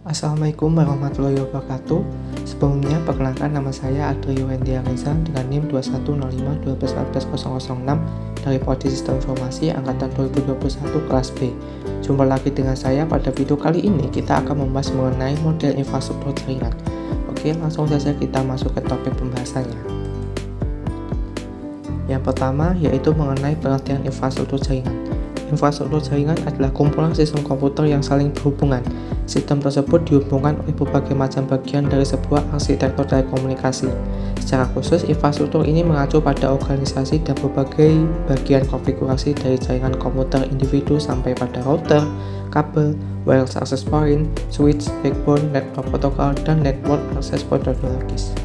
Assalamualaikum warahmatullahi wabarakatuh. Sebelumnya, perkenalkan nama saya Adrio Rendia Reza dengan NIM 210512140006 dari Prodi Sistem Informasi Angkatan 2021 kelas B. Jumpa lagi dengan saya pada video kali ini. Kita akan membahas mengenai model infrastruktur jaringan. Oke, langsung saja kita masuk ke topik pembahasannya. Yang pertama yaitu mengenai pengertian infrastruktur jaringan. Infrastruktur jaringan adalah kumpulan sistem komputer yang saling berhubungan. Sistem tersebut dihubungkan oleh berbagai macam bagian dari sebuah arsitektur telekomunikasi. Secara khusus, infrastruktur ini mengacu pada organisasi dan berbagai bagian konfigurasi dari jaringan komputer individu sampai pada router, kabel, wireless access point, switch, backbone, network protokol, dan network access point teknologis.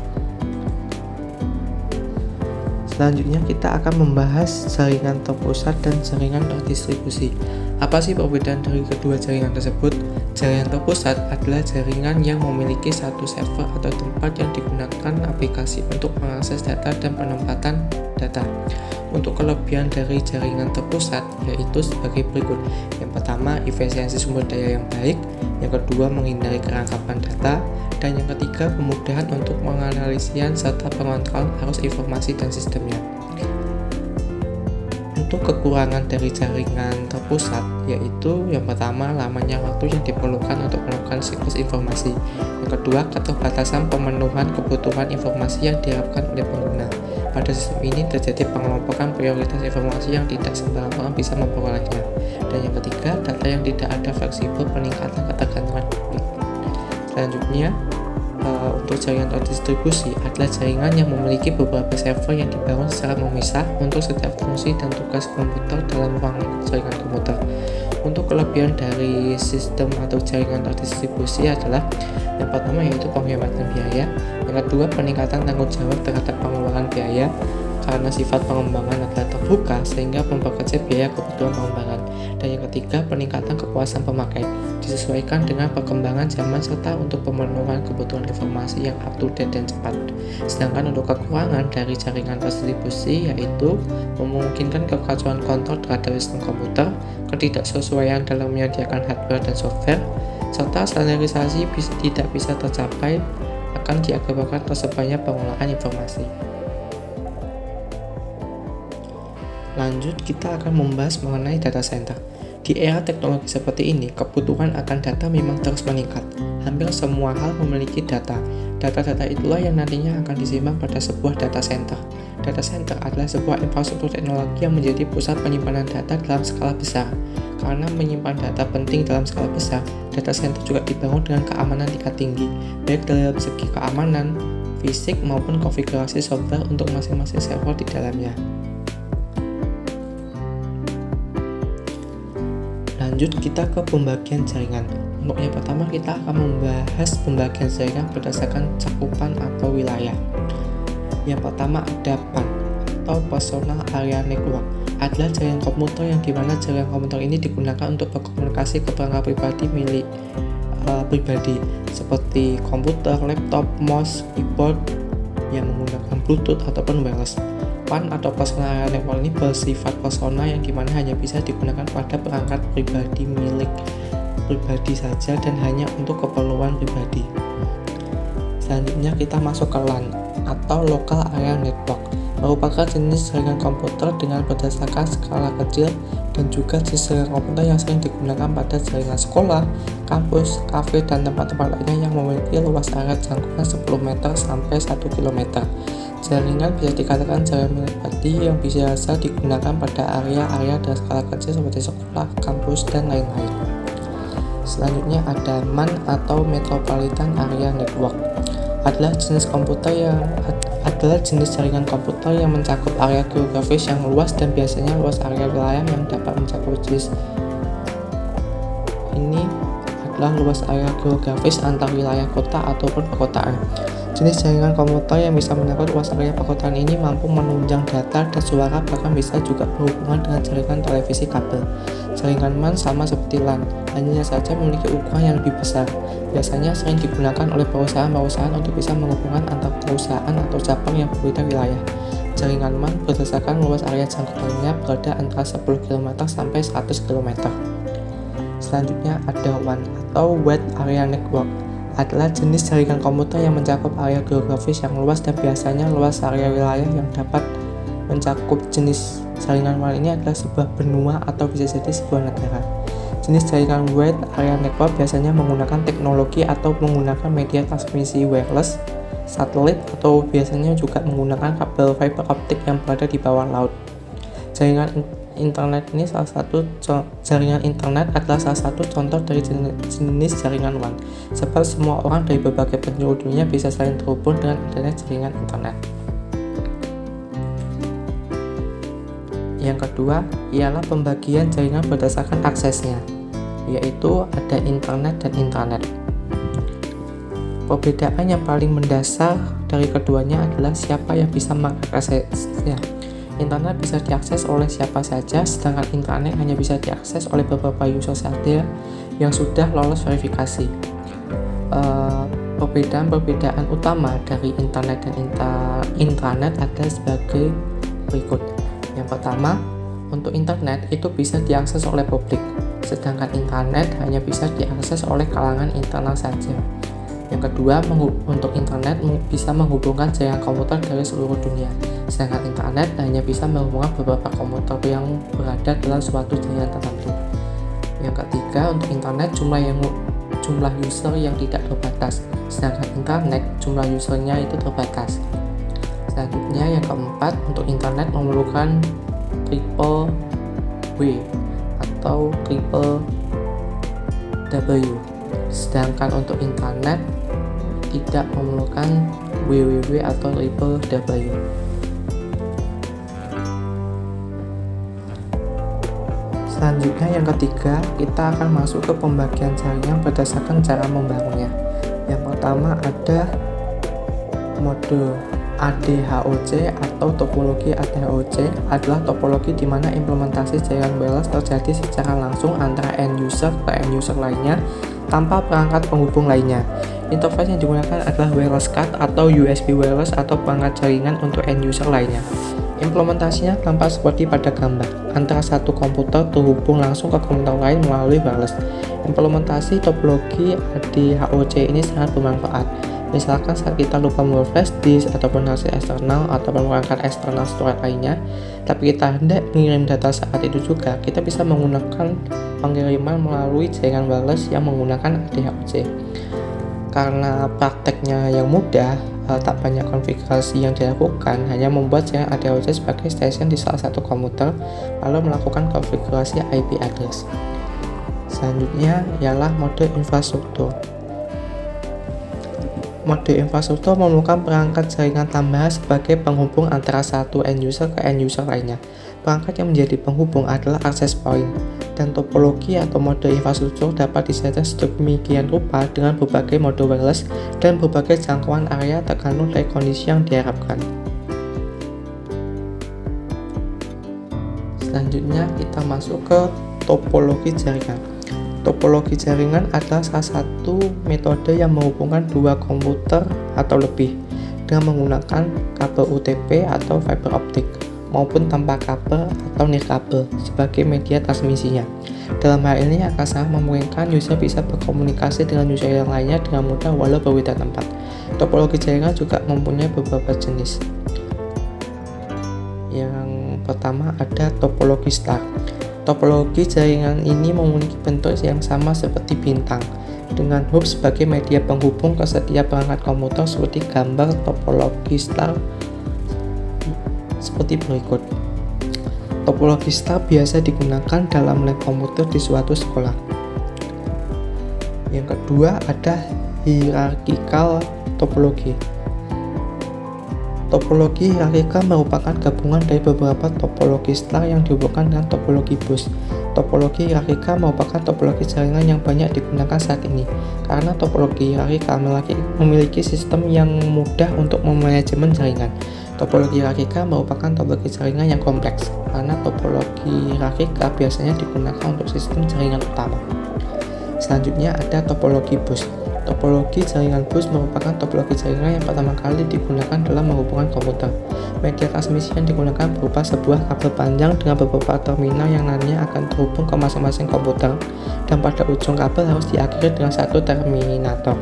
Selanjutnya kita akan membahas jaringan terpusat dan jaringan terdistribusi. Apa sih perbedaan dari kedua jaringan tersebut? Jaringan terpusat adalah jaringan yang memiliki satu server atau tempat yang digunakan aplikasi untuk mengakses data dan penempatan data. Untuk kelebihan dari jaringan terpusat yaitu sebagai berikut. Yang pertama, efisiensi sumber daya yang baik. Yang kedua, menghindari kerangkapan data. Dan yang ketiga, kemudahan untuk menganalisa serta pengontrol arus informasi dan sistemnya. Untuk kekurangan dari jaringan terpusat yaitu yang pertama, lamanya waktu yang diperlukan untuk melakukan siklus informasi. Yang kedua, keterbatasan pemenuhan kebutuhan informasi yang diharapkan oleh pengguna. Pada sistem ini terjadi pengelompokan prioritas informasi yang tidak sembarang orang bisa memperolehnya. Dan yang ketiga, data yang tidak ada fleksibel, peningkatan ketergantungan publik. Selanjutnya, untuk jaringan terdistribusi adalah jaringan yang memiliki beberapa server yang dibangun secara memisah untuk setiap fungsi dan tugas komputer dalam ruang jaringan komputer. Untuk kelebihan dari sistem atau jaringan terdistribusi adalah yang pertama yaitu penghematan biaya, yang kedua peningkatan tanggung jawab terhadap pengeluaran biaya karena sifat pengembangan adalah terbuka sehingga memperkecil biaya kebutuhan pengembangan, dan yang ketiga peningkatan kepuasan pemakai disesuaikan dengan perkembangan zaman serta untuk pemenuhan kebutuhan informasi yang up to date dan cepat. Sedangkan untuk kekurangan dari jaringan terdistribusi yaitu memungkinkan kekacauan kontrol terhadap sistem komputer, ketidaksesuaian dalam menyediakan hardware dan software, serta standarisasi tidak bisa tercapai akan diakibatkan tersebarnya pengolahan informasi. Lanjut, kita akan membahas mengenai data center. Di era teknologi seperti ini, kebutuhan akan data memang terus meningkat. Hampir semua hal memiliki data. Data-data itulah yang nantinya akan disimpan pada sebuah data center. Data center adalah sebuah infrastruktur teknologi yang menjadi pusat penyimpanan data dalam skala besar. Karena menyimpan data penting dalam skala besar, data center juga dibangun dengan keamanan tingkat tinggi, baik dalam segi keamanan, fisik maupun konfigurasi software untuk masing-masing server di dalamnya. Lanjut, kita ke pembagian jaringan. Untuk yang pertama, kita akan membahas pembagian jaringan berdasarkan cakupan atau wilayah. Yang pertama ada PAN atau Personal Area Network. Adalah jaringan komputer yang dimana jaringan komputer ini digunakan untuk berkomunikasi ke perangkat pribadi milik pribadi seperti komputer, laptop, mouse, keyboard yang menggunakan Bluetooth ataupun wireless. PAN atau Personal Area Network ini bersifat personal yang dimana hanya bisa digunakan pada perangkat pribadi milik pribadi saja dan hanya untuk keperluan pribadi. Selanjutnya kita masuk ke LAN atau Local Area Network, merupakan jenis jaringan komputer dengan berdasarkan skala kecil dan juga jenis jaringan komputer yang sering digunakan pada jaringan sekolah, kampus, kafe, dan tempat-tempat lainnya yang memiliki luas area jangkauan 10 meter sampai 1 km. Jaringan bisa dikatakan jaringan pribadi yang biasa digunakan pada area-area dengan skala kecil seperti sekolah, kampus, dan lain-lain. Selanjutnya ada MAN atau Metropolitan Area Network. Adalah jenis jaringan komputer yang mencakup area geografis yang luas dan biasanya luas area wilayah yang dapat mencakup jenis ini adalah luas area geografis antar wilayah kota ataupun perkotaan. Jenis jaringan komputer yang bisa menyangkut luas area perkotaan ini mampu menunjang data dan suara, bahkan bisa juga berhubungan dengan jaringan televisi kabel. Jaringan MAN sama seperti LAN, hanya saja memiliki ukuran yang lebih besar. Biasanya sering digunakan oleh perusahaan-perusahaan untuk bisa menghubungkan antar perusahaan atau cabang yang berbeda wilayah. Jaringan MAN berdasarkan luas area jangkauannya berada antara 10 km sampai 100 km. Selanjutnya ada WAN atau Wide Area Network, adalah jenis jaringan komputer yang mencakup area geografis yang luas dan biasanya luas area wilayah yang dapat mencakup. Jenis jaringan WAN ini adalah sebuah benua atau bisa jadi sebuah negara. Jenis jaringan Wide Area Network biasanya menggunakan teknologi atau menggunakan media transmisi wireless, satelit, atau biasanya juga menggunakan kabel fiber optik yang berada di bawah laut. Jaringan internet adalah salah satu contoh dari jenis jaringan WAN, sebab semua orang dari berbagai penjuru dunia bisa saling terhubung dengan adanya jaringan internet. Yang kedua ialah pembagian jaringan berdasarkan aksesnya, yaitu ada internet dan intranet. Perbedaan yang paling mendasar dari keduanya adalah siapa yang bisa mengaksesnya. Internet bisa diakses oleh siapa saja, sedangkan intranet hanya bisa diakses oleh beberapa user saja yang sudah lolos verifikasi. Perbedaan utama dari internet dan intranet adalah sebagai berikut. Yang pertama, untuk internet itu bisa diakses oleh publik, sedangkan intranet hanya bisa diakses oleh kalangan internal saja. Yang kedua, untuk internet bisa menghubungkan jaringan komputer dari seluruh dunia, sedangkan internet hanya bisa menghubungkan beberapa komputer yang berada dalam suatu jaringan tertentu. Yang ketiga, untuk internet jumlah user yang tidak terbatas, sedangkan internet jumlah usernya itu terbatas. Selanjutnya, yang keempat, untuk internet memerlukan triple W atau triple W, sedangkan untuk internet tidak memerlukan www atau triple W. Selanjutnya yang ketiga, kita akan masuk ke pembagian jaringan berdasarkan cara membangunnya. Yang pertama ada mode ADHOC atau topologi ADHOC, adalah topologi di mana implementasi jaringan wireless terjadi secara langsung antara end user ke end user lainnya tanpa perangkat penghubung lainnya. Interface yang digunakan adalah wireless card atau USB wireless atau perangkat jaringan untuk end user lainnya. Implementasinya tampak seperti pada gambar, antara satu komputer terhubung langsung ke komputer lain melalui wireless. Implementasi topologi ADHOC ini sangat bermanfaat. Misalkan saat kita lupa membawa flash disk ataupun hasil eksternal ataupun perangkat eksternal storage lainnya, tapi kita hendak mengirim data saat itu juga, kita bisa menggunakan pengiriman melalui jaringan wireless yang menggunakan ADHOC. Karena prakteknya yang mudah, tak banyak konfigurasi yang dilakukan, hanya membuat jaringan ADHOC sebagai station di salah satu komputer, lalu melakukan konfigurasi IP address. Selanjutnya ialah mode infrastruktur. Mode infrastruktur memerlukan perangkat jaringan tambahan sebagai penghubung antara satu end user ke end user lainnya. Perangkat yang menjadi penghubung adalah access point, dan topologi atau mode infrastruktur dapat disesuaikan sedemikian rupa dengan berbagai mode wireless dan berbagai jangkauan area tergantung dari kondisi yang diharapkan. Selanjutnya kita masuk ke topologi jaringan. Topologi jaringan adalah salah satu metode yang menghubungkan dua komputer atau lebih dengan menggunakan kabel UTP atau fiber optik maupun tanpa kabel atau nirkabel sebagai media transmisinya. Dalam hal ini akan sangat memungkinkan user bisa berkomunikasi dengan user yang lainnya dengan mudah walau berbeda tempat. Topologi jaringan juga mempunyai beberapa jenis. Yang pertama ada topologi star. Topologi jaringan ini memiliki bentuk yang sama seperti bintang, dengan hub sebagai media penghubung ke setiap perangkat komputer seperti gambar topologi star seperti berikut. Topologi star biasa digunakan dalam lab komputer di suatu sekolah. Yang kedua ada hierarchical topologi. Topologi hierarkikal merupakan gabungan dari beberapa topologi star yang dihubungkan dengan topologi bus. Topologi hierarkikal merupakan topologi jaringan yang banyak digunakan saat ini, karena topologi hierarkikal memiliki sistem yang mudah untuk memanajemen jaringan. Topologi hierarkikal merupakan topologi jaringan yang kompleks, karena topologi hierarkikal biasanya digunakan untuk sistem jaringan utama. Selanjutnya ada topologi bus. Topologi jaringan bus merupakan topologi jaringan yang pertama kali digunakan dalam menghubungkan komputer. Media transmisi yang digunakan berupa sebuah kabel panjang dengan beberapa terminal yang nantinya akan terhubung ke masing-masing komputer, dan pada ujung kabel harus diakhiri dengan satu terminator.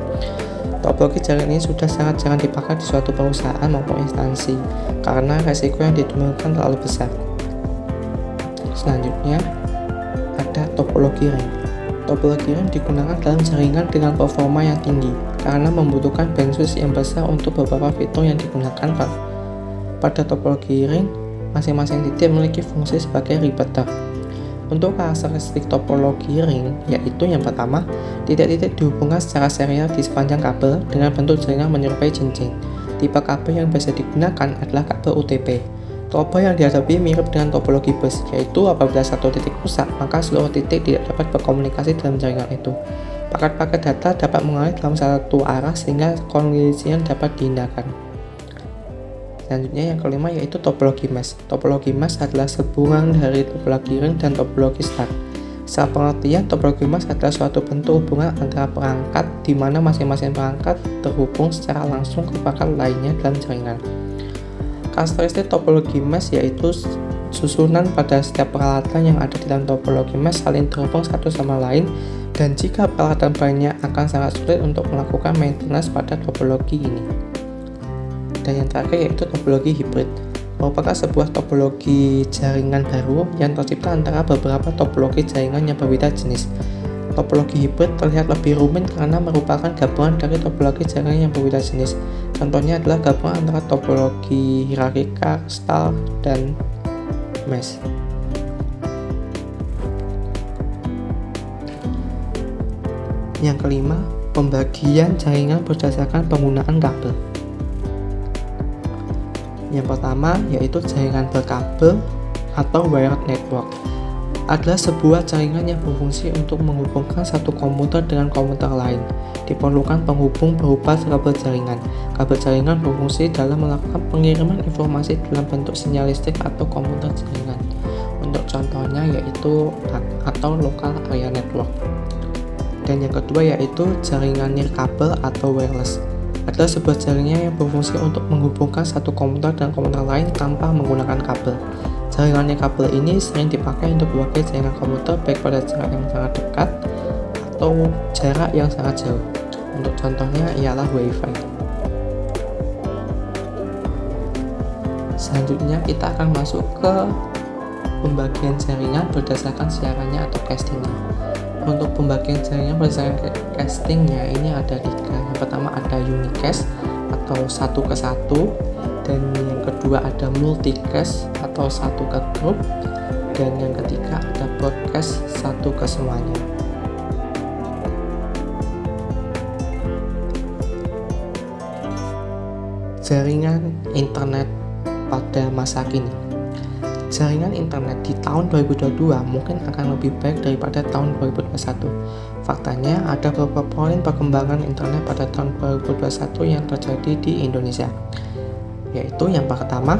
Topologi jaringan ini sudah sangat jarang dipakai di suatu perusahaan maupun instansi karena resiko yang ditimbulkan terlalu besar. Selanjutnya ada topologi ring. Topologi ring digunakan dalam jaringan dengan performa yang tinggi karena membutuhkan bandwidth yang besar untuk beberapa fitur yang digunakan pada topologi ring. Masing-masing titik memiliki fungsi sebagai repeater. Untuk karakteristik topologi ring, yaitu yang pertama, titik-titik dihubungkan secara serial di sepanjang kabel dengan bentuk jaringan menyerupai cincin. Tipe kabel yang biasa digunakan adalah kabel UTP. Trouble yang dihadapi mirip dengan topologi bus, yaitu apabila satu titik rusak, maka seluruh titik tidak dapat berkomunikasi dalam jaringan itu. Paket-paket data dapat mengalir dalam satu arah sehingga kolisian dapat dihindarkan. Selanjutnya yang kelima yaitu topologi mesh. Topologi mesh adalah gabungan dari topologi ring dan topologi star. Secara pengertian, topologi mesh adalah suatu bentuk hubungan antara perangkat di mana masing-masing perangkat terhubung secara langsung ke perangkat lainnya dalam jaringan. Karakteristik topologi mesh yaitu susunan pada setiap peralatan yang ada di dalam topologi mesh saling terhubung satu sama lain, dan jika peralatan banyak akan sangat sulit untuk melakukan maintenance pada topologi ini. Dan yang terakhir yaitu topologi hibrid, merupakan sebuah topologi jaringan baru yang tercipta antara beberapa topologi jaringan yang berbeda jenis. Topologi hibrid terlihat lebih rumit karena merupakan gabungan dari topologi jaringan yang berbeda jenis. Contohnya adalah gabungan antara topologi hierarkikal, star, dan mesh. Yang kelima, pembagian jaringan berdasarkan penggunaan kabel. Yang pertama yaitu jaringan berkabel atau wired network. Adalah sebuah jaringan yang berfungsi untuk menghubungkan satu komputer dengan komputer lain. Diperlukan penghubung berupa kabel jaringan. Kabel jaringan berfungsi dalam melakukan pengiriman informasi dalam bentuk sinyal listrik atau komputer jaringan. Untuk contohnya yaitu atau local area network. Dan yang kedua yaitu jaringan nirkabel atau wireless. Adalah sebuah jaringan yang berfungsi untuk menghubungkan satu komputer dengan komputer lain tanpa menggunakan kabel. Jaringan nirkabel ini sering dipakai untuk berbagai jaringan komputer baik pada jarak yang sangat dekat atau jarak yang sangat jauh. Untuk contohnya ialah WiFi. Selanjutnya kita akan masuk ke pembagian jaringan berdasarkan siarannya atau castingnya. Untuk pembagian jaringan berdasarkan castingnya ini ada 3. Yang pertama ada unicast atau satu ke satu, dan yang kedua ada multicast atau satu ke grup, dan yang ketiga ada broadcast satu ke semuanya. Jaringan internet pada masa kini. Jaringan internet di tahun 2022 mungkin akan lebih baik daripada tahun 2021. Faktanya, ada beberapa poin perkembangan internet pada tahun 2021 yang terjadi di Indonesia. Yaitu yang pertama,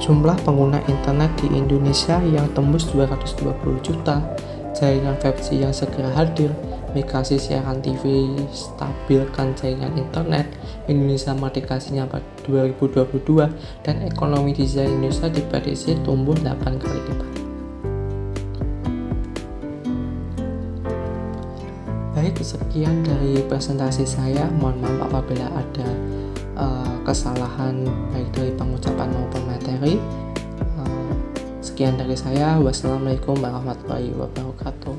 jumlah pengguna internet di Indonesia yang tembus 220 juta, jaringan 5G yang segera hadir, migrasi siaran TV, stabilkan jaringan internet, Indonesia merdeka sinyal pada 2022, dan ekonomi digital Indonesia diprediksi tumbuh 8 kali lipat. Baik, sekian dari presentasi saya. Mohon maaf apabila ada kesalahan baik dari pengucapan maupun materi. Sekian dari saya. Wassalamualaikum warahmatullahi wabarakatuh.